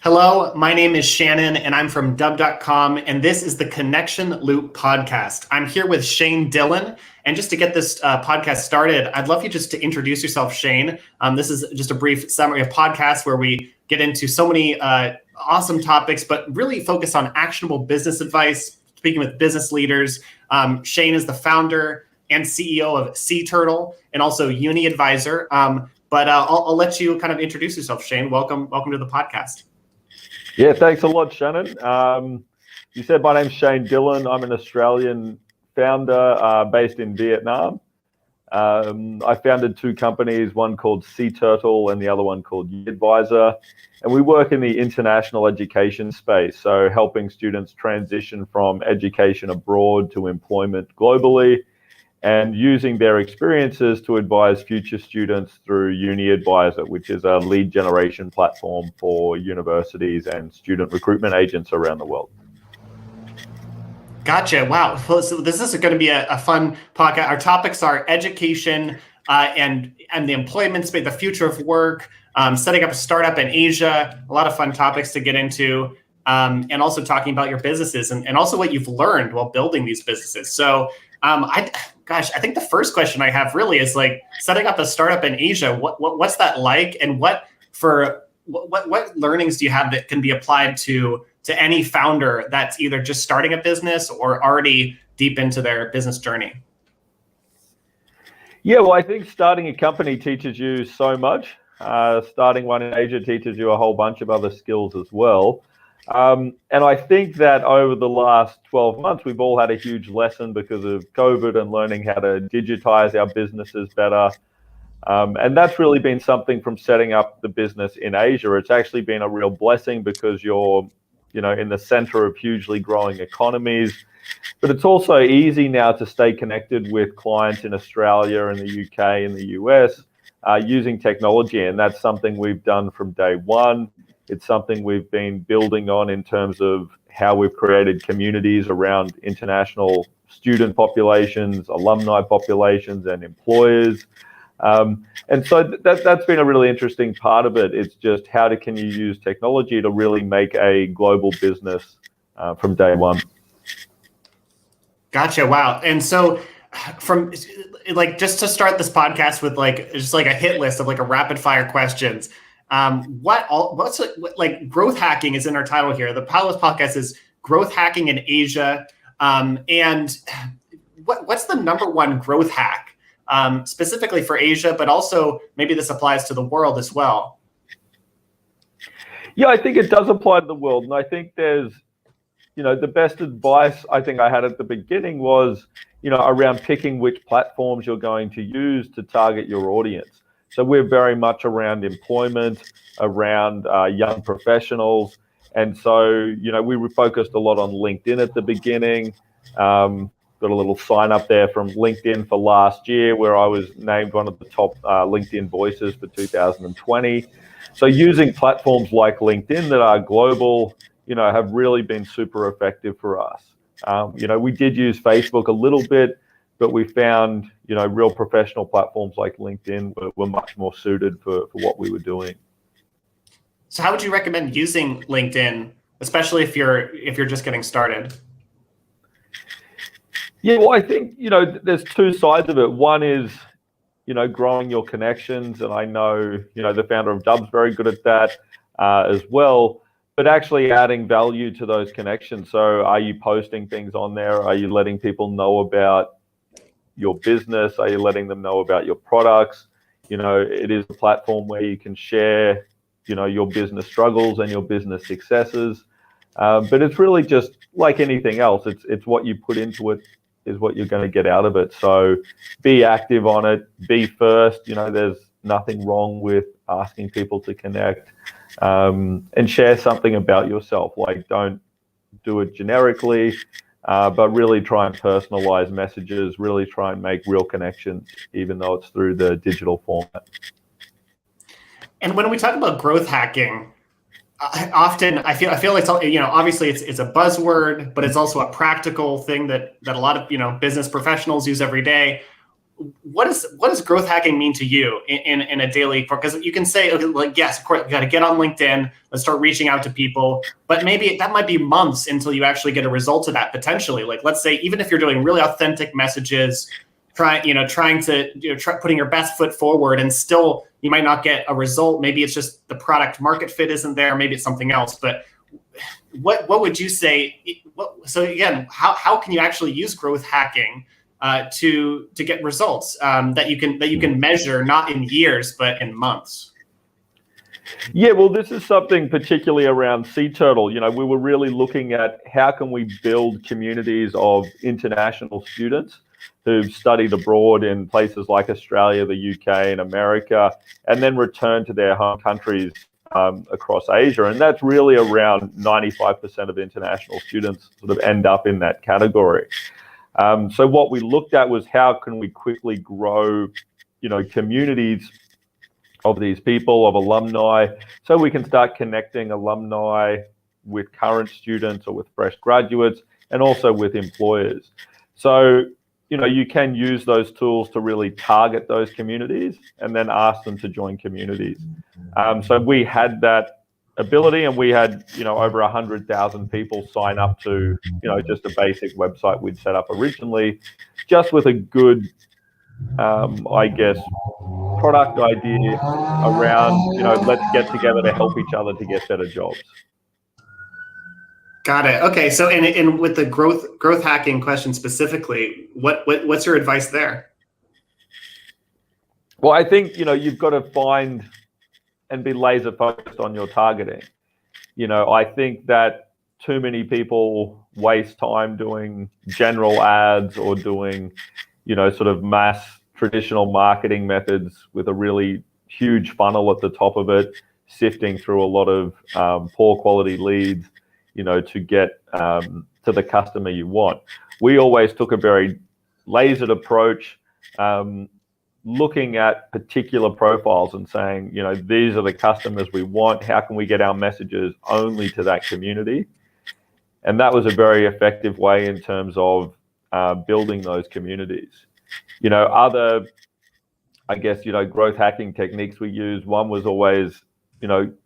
Hello, my name is Shannon and I'm from Dubb.com, and this is the Connection Loop podcast. I'm here with Shane Dillon. And just to get this podcast started, I'd love you just to introduce yourself, Shane. This is just a brief summary of podcast where we get into so many awesome topics, but really focus on actionable business advice, speaking with business leaders. Shane is the founder and CEO of Sea Turtle and also Uni Advisor. But I'll let you kind of introduce yourself, Shane. Welcome to the podcast. Yeah, thanks a lot, Shannon. You said my name's Shane Dillon. I'm an Australian founder based in Vietnam. I founded two companies, one called Sea Turtle and the other one called Uni Advisor. And we work in the international education space, so helping students transition from education abroad to employment globally, and using their experiences to advise future students through Uni Advisor, which is a lead generation platform for universities and student recruitment agents around the world. Gotcha. Wow. So this is going to be a fun podcast. Our topics are education and the employment space, the future of work, setting up a startup in Asia, a lot of fun topics to get into, and also talking about your businesses and also what you've learned while building these businesses. So I think the first question I have really is like setting up a startup in Asia. What's that like, and what learnings do you have that can be applied to any founder that's either just starting a business or already deep into their business journey? Yeah, well, I think starting a company teaches you so much. Starting one in Asia teaches you a whole bunch of other skills as well. And I think that over the last 12 months, we've all had a huge lesson because of COVID and learning how to digitize our businesses better. And that's really been something from setting up the business in Asia. It's actually been a real blessing because you're, in the center of hugely growing economies. But it's also easy now to stay connected with clients in Australia and the UK and the US using technology. And that's something we've done from day one. It's something we've been building on in terms of how we've created communities around international student populations, alumni populations, and employers. And so that's been a really interesting part of it. It's just can you use technology to really make a global business from day one. Gotcha. Wow. And so from just to start this podcast with just a hit list of a rapid fire questions. What's growth hacking is in our title here. The title of this podcast is Growth Hacking in Asia. And what's the number one growth hack specifically for Asia, but also maybe this applies to the world as well? Yeah, I think it does apply to the world. And I think there's, the best advice I think I had at the beginning was, around picking which platforms you're going to use to target your audience. So we're very much around employment, around young professionals. And so, we were focused a lot on LinkedIn at the beginning. Got a little sign up there from LinkedIn for last year where I was named one of the top LinkedIn voices for 2020. So using platforms like LinkedIn that are global, have really been super effective for us. We did use Facebook a little bit, but we found, real professional platforms like LinkedIn were much more suited for what we were doing. So how would you recommend using LinkedIn, especially if you're just getting started? Yeah, well, I think, there's two sides of it. One is, growing your connections. And I know, the founder of Dubb's very good at that as well. But actually adding value to those connections. So are you posting things on there? Are you letting people know about your business? Are you letting them know about your products? It is a platform where you can share, your business struggles and your business successes. But it's really just like anything else. It's what you put into it is what you're going to get out of it. So be active on it. Be first. There's nothing wrong with asking people to connect and share something about yourself. Don't do it generically. But really try and personalize messages, really try and make real connections, even though it's through the digital format. And when we talk about growth hacking, often I feel like obviously it's a buzzword, but it's also a practical thing that a lot of business professionals use every day. what does growth hacking mean to you in a daily? Because you can say, okay, like, yes, of course, you got to get on LinkedIn, let's start reaching out to people, but maybe that might be months until you actually get a result of that potentially. Like, let's say, even if you're doing really authentic messages, trying to putting your best foot forward, and still you might not get a result. Maybe it's just the product market fit isn't there. Maybe it's something else. But what would you say? So again, how can you actually use growth hacking to get results that you can measure, not in years but in months? Yeah, well, this is something particularly around Sea Turtle. We were really looking at how can we build communities of international students who've studied abroad in places like Australia, the UK, and America, and then return to their home countries across Asia. And that's really around 95% of international students sort of end up in that category. So what we looked at was how can we quickly grow, communities of these people, of alumni, so we can start connecting alumni with current students or with fresh graduates, and also with employers. So, you can use those tools to really target those communities and then ask them to join communities. So we had that ability, and we had, over 100,000 people sign up to, just a basic website we'd set up originally, just with a good, product idea around, let's get together to help each other to get better jobs. Got it. Okay. So, and with the growth hacking question specifically, what's your advice there? Well, I think, you've got to find and be laser focused on your targeting. I think that too many people waste time doing general ads or doing, sort of mass traditional marketing methods with a really huge funnel at the top of it, sifting through a lot of poor quality leads, to get to the customer you want. We always took a very lasered approach, looking at particular profiles and saying, these are the customers we want. How can we get our messages only to that community? And that was a very effective way in terms of building those communities. Other, growth hacking techniques we used, one was always,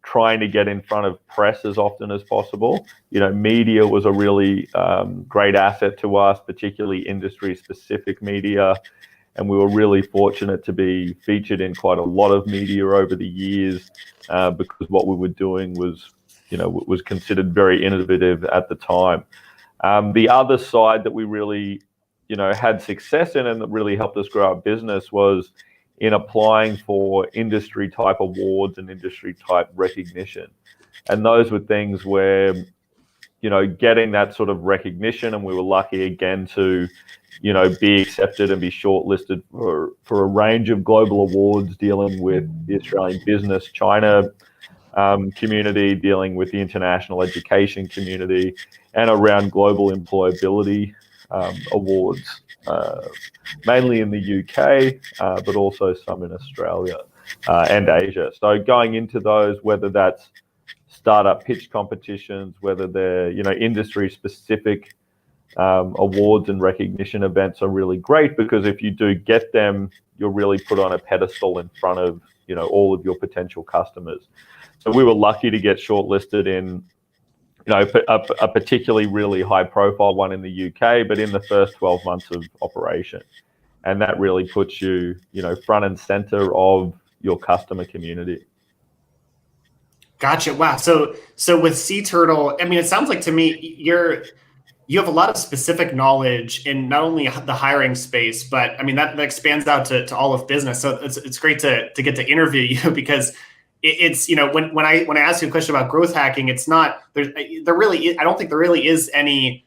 trying to get in front of press as often as possible. Media was a really great asset to us, particularly industry-specific media. And we were really fortunate to be featured in quite a lot of media over the years because what we were doing was, was considered very innovative at the time. The other side that we really, had success in and that really helped us grow our business was in applying for industry type awards and industry type recognition. And those were things where, getting that sort of recognition, and we were lucky again to, be accepted and be shortlisted for a range of global awards dealing with the Australian business, China community, dealing with the international education community, and around global employability awards, mainly in the UK, but also some in Australia and Asia. So going into those, whether that's startup pitch competitions, whether they're, industry specific awards and recognition events, are really great, because if you do get them, you're really put on a pedestal in front of, all of your potential customers. So we were lucky to get shortlisted in, a particularly really high profile one in the UK, but in the first 12 months of operation. And that really puts you, front and center of your customer community. Gotcha. Wow. So with Sea Turtle, it sounds like to me you have a lot of specific knowledge in not only the hiring space, but that expands out to all of business. So it's great to get to interview you, because it's when I ask you a question about growth hacking, it's not I don't think there really is any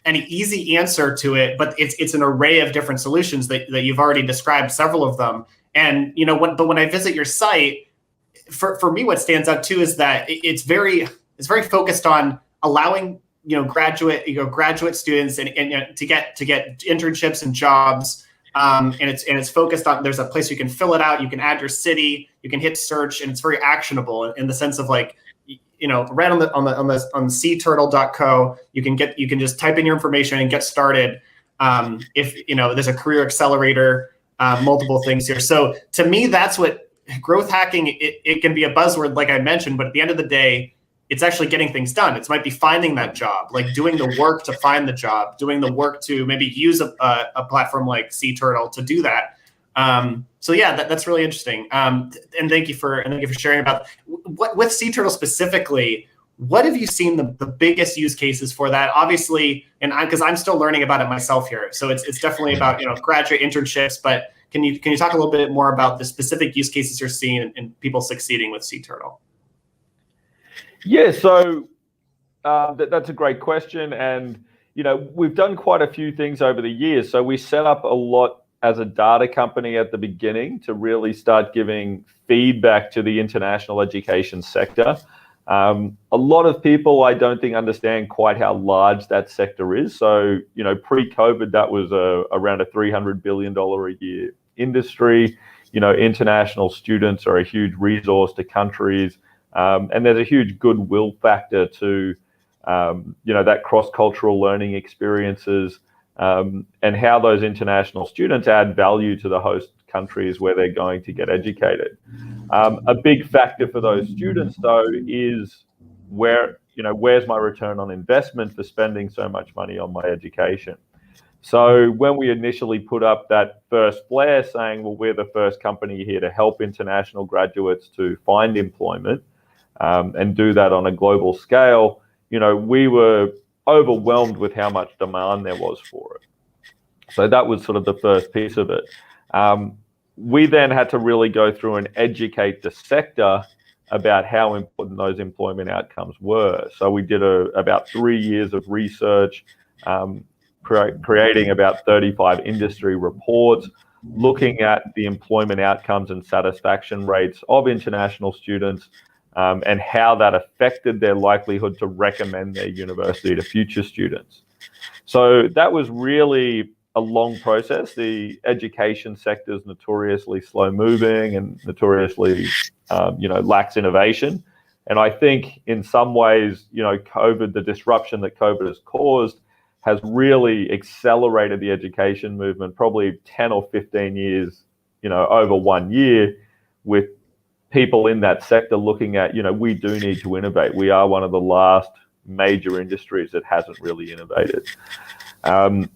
easy answer to it, but it's an array of different solutions that you've already described, several of them. And when I visit your site, for me, what stands out too is that it's very focused on allowing graduate students and to get internships and jobs. And it's focused on, there's a place you can fill it out, you can add your city, you can hit search, and it's very actionable in the sense of right on seaturtle.co, you can just type in your information and get started. If there's a career accelerator multiple things here. So to me, that's what growth hacking, it can be a buzzword, like I mentioned, but at the end of the day, it's actually getting things done. It might be finding that job, like doing the work to find the job, doing the work to maybe use a platform like Sea Turtle to do that. So yeah, that's really interesting. And thank you for sharing about what with Sea Turtle specifically. What have you seen the biggest use cases for that? Obviously, and because I'm still learning about it myself here, so it's definitely about graduate internships. But can you talk a little bit more about the specific use cases you're seeing and people succeeding with Sea Turtle? Yeah, so that's a great question, and we've done quite a few things over the years. So we set up a lot as a data company at the beginning to really start giving feedback to the international education sector. A lot of people, I don't think, understand quite how large that sector is. So, pre-COVID, that was around a $300 billion a year industry. International students are a huge resource to countries. And there's a huge goodwill factor to, that cross-cultural learning experiences and how those international students add value to the host countries where they're going to get educated. A big factor for those students, though, is where's my return on investment for spending so much money on my education? So when we initially put up that first flare saying, well, we're the first company here to help international graduates to find employment and do that on a global scale, we were overwhelmed with how much demand there was for it. So that was sort of the first piece of it. We then had to really go through and educate the sector about how important those employment outcomes were. So we did about 3 years of research, creating about 35 industry reports, looking at the employment outcomes and satisfaction rates of international students, and how that affected their likelihood to recommend their university to future students. So that was really a long process. The education sector is notoriously slow moving and notoriously, lacks innovation. And I think in some ways, COVID, the disruption that COVID has caused has really accelerated the education movement, probably 10 or 15 years, over 1 year, with people in that sector looking at, we do need to innovate. We are one of the last major industries that hasn't really innovated.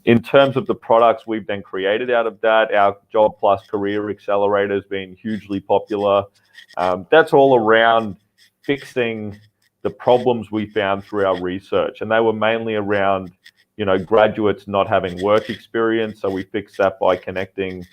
In terms of the products we've then created out of that, our Job Plus Career Accelerator has been hugely popular. That's all around fixing the problems we found through our research. And they were mainly around, graduates not having work experience. So we fixed that by connecting,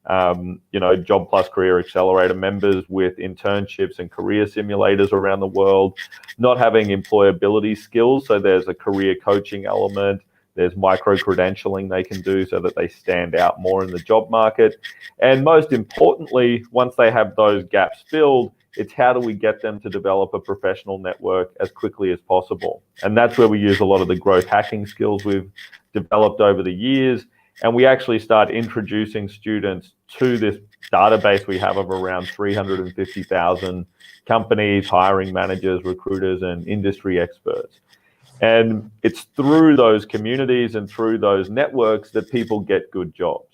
Job Plus Career Accelerator members with internships and career simulators around the world, not having employability skills. So there's a career coaching element. There's micro-credentialing they can do so that they stand out more in the job market. And most importantly, once they have those gaps filled, it's how do we get them to develop a professional network as quickly as possible? And that's where we use a lot of the growth hacking skills we've developed over the years. And we actually start introducing students to this database we have of around 350,000 companies, hiring managers, recruiters, and industry experts. And it's through those communities and through those networks that people get good jobs.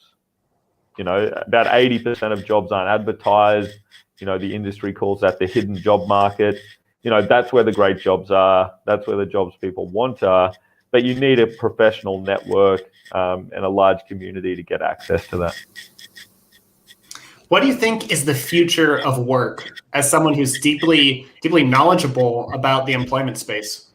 About 80% of jobs aren't advertised. The industry calls that the hidden job market. That's where the great jobs are. That's where the jobs people want are. But you need a professional network and a large community to get access to that. What do you think is the future of work as someone who's deeply, deeply knowledgeable about the employment space?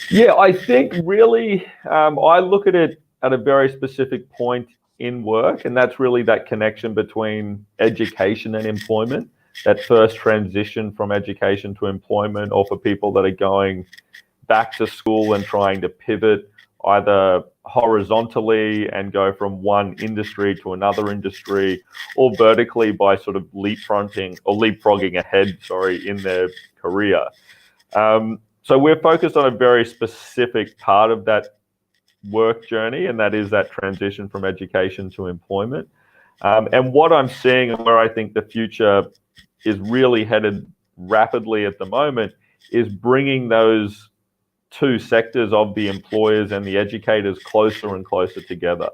Yeah, I think really I look at it at a very specific point in work, and that's really that connection between education and employment, that first transition from education to employment, or for people that are going back to school and trying to pivot either horizontally and go from one industry to another industry, or vertically by sort of leapfrogging ahead, in their career. So we're focused on a very specific part of that work journey, and that is that transition from education to employment. And what I'm seeing and where I think the future is really headed rapidly at the moment is bringing those two sectors of the employers and the educators closer and closer together.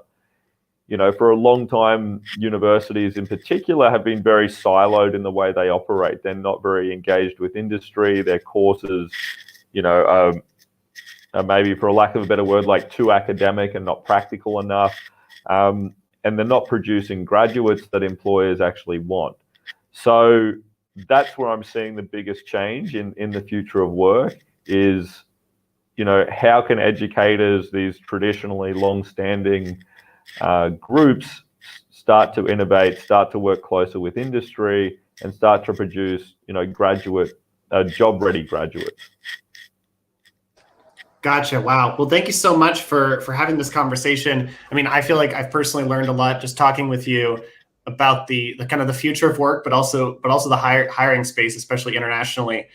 For a long time, universities in particular have been very siloed in the way they operate. They're not very engaged with industry. Their courses, are maybe, for a lack of a better word, like too academic and not practical enough. And they're not producing graduates that employers actually want. So that's where I'm seeing the biggest change in the future of work is, how can educators, these traditionally long-standing groups, start to innovate, start to work closer with industry, and start to produce, job-ready graduates. Gotcha. Wow. Well, thank you so much for having this conversation. I mean, I feel like I've personally learned a lot just talking with you about the kind of the future of work, but also the hiring space, especially internationally.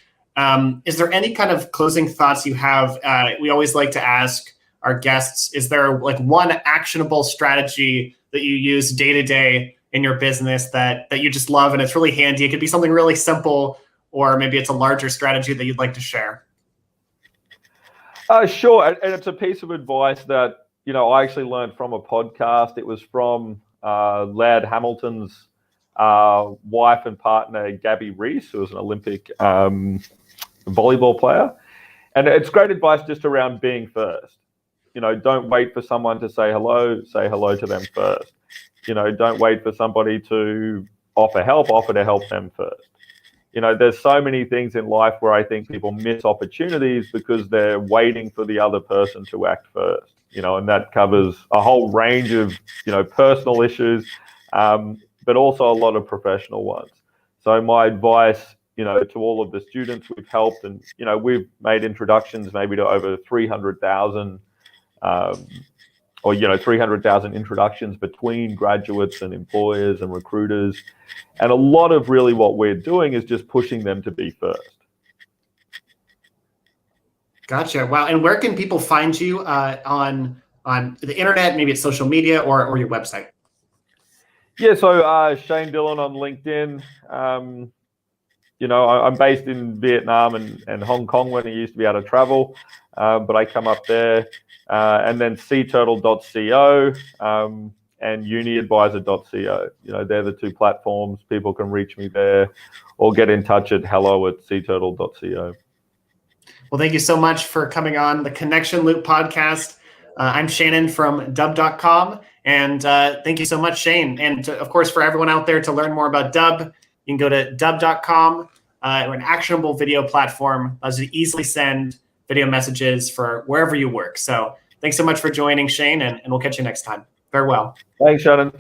Is there any kind of closing thoughts you have? We always like to ask our guests, is there like one actionable strategy that you use day to day in your business that you just love and it's really handy? It could be something really simple, or maybe it's a larger strategy that you'd like to share. Sure. And it's a piece of advice that, I actually learned from a podcast. It was from Laird Hamilton's wife and partner, Gabby Reese, who was an Olympic volleyball player. And it's great advice just around being first. Don't wait for someone to say hello to them first. Don't wait for somebody to offer to help them first. There's so many things in life where I think people miss opportunities because they're waiting for the other person to act first, and that covers a whole range of, personal issues, but also a lot of professional ones. So my advice, to all of the students we've helped, and, we've made introductions maybe to over 300,000 300,000 introductions between graduates and employers and recruiters. And a lot of really what we're doing is just pushing them to be first. Gotcha. Wow. And where can people find you on the internet? Maybe it's social media or your website. Yeah, so Shane Dillon on LinkedIn. I'm based in Vietnam and Hong Kong when I used to be able to travel, but I come up there. And then seaturtle.co and uniadvisor.co. They're the two platforms. People can reach me there or get in touch at hello@seaturtle.co. Well, thank you so much for coming on the Connection Loop podcast. I'm Shannon from Dubb.com. And thank you so much, Shane. And of course, for everyone out there, to learn more about Dubb, you can go to Dubb.com. We're an actionable video platform. Allows you to easily send video messages for wherever you work. So thanks so much for joining, Shane, and we'll catch you next time. Farewell. Thanks, Shannon.